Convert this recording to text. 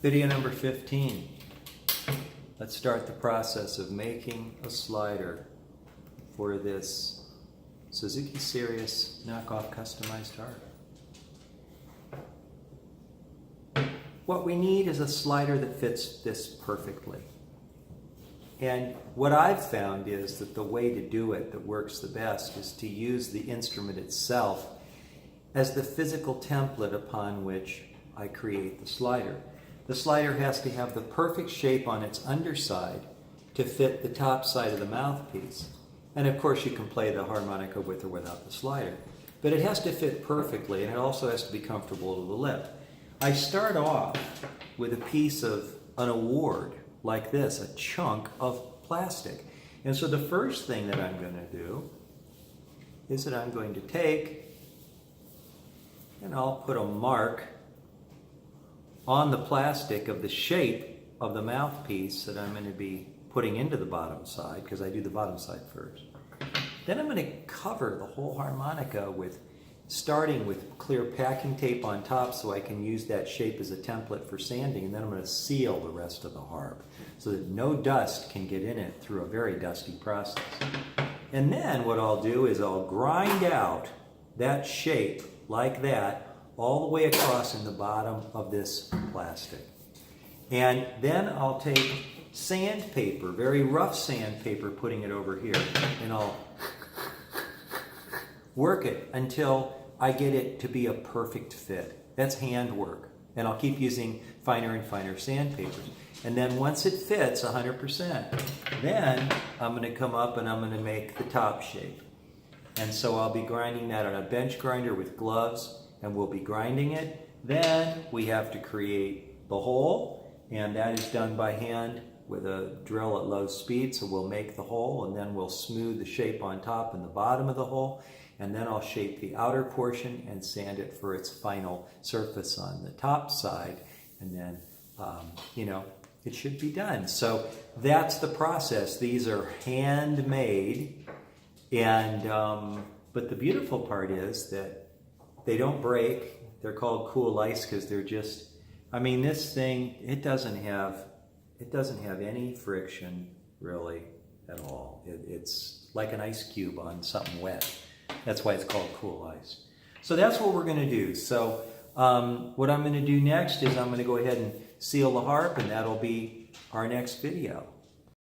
Video number 15. Let's start the process of making a slider for this Suzuki Sirus knockoff customized harp. What we need is a slider that fits this perfectly. And what I've found is that the way to do it that works the best is to use the instrument itself as the physical template upon which I create the slider. The slider has to have the perfect shape on its underside to fit the top side of the mouthpiece. And of course you can play the harmonica with or without the slider. But it has to fit perfectly, and it also has to be comfortable to the lip. I start off with a piece of an award like this, a chunk of plastic. And so the first thing that I'm going to do is that I'm going to take and I'll put a mark on the plastic of the shape of the mouthpiece that I'm going to be putting into the bottom side, because I do the bottom side first. Then I'm going to cover the whole harmonica starting with clear packing tape on top so I can use that shape as a template for sanding, and then I'm going to seal the rest of the harp so that no dust can get in it through a very dusty process. And then what I'll do is I'll grind out that shape like that all the way across in the bottom of this plastic. And then I'll take sandpaper, very rough sandpaper, putting it over here, and I'll work it until I get it to be a perfect fit. That's handwork. And I'll keep using finer and finer sandpapers. And then once it fits 100%, then I'm going to come up and I'm going to make the top shape. And so I'll be grinding that on a bench grinder with gloves, and we'll be grinding it. Then we have to create the hole, and that is done by hand with a drill at low speed. So we'll make the hole, and then we'll smooth the shape on top and the bottom of the hole, and then I'll shape the outer portion and sand it for its final surface on the top side, and then it should be done. So that's the process. These are handmade, and but the beautiful part is that they don't break. They're called cool ice because they're just, this thing, it doesn't have any friction really at all. It's like an ice cube on something wet. That's why it's called cool ice. So that's what we're going to do. So what I'm going to do next is I'm going to go ahead and seal the harp, and that'll be our next video.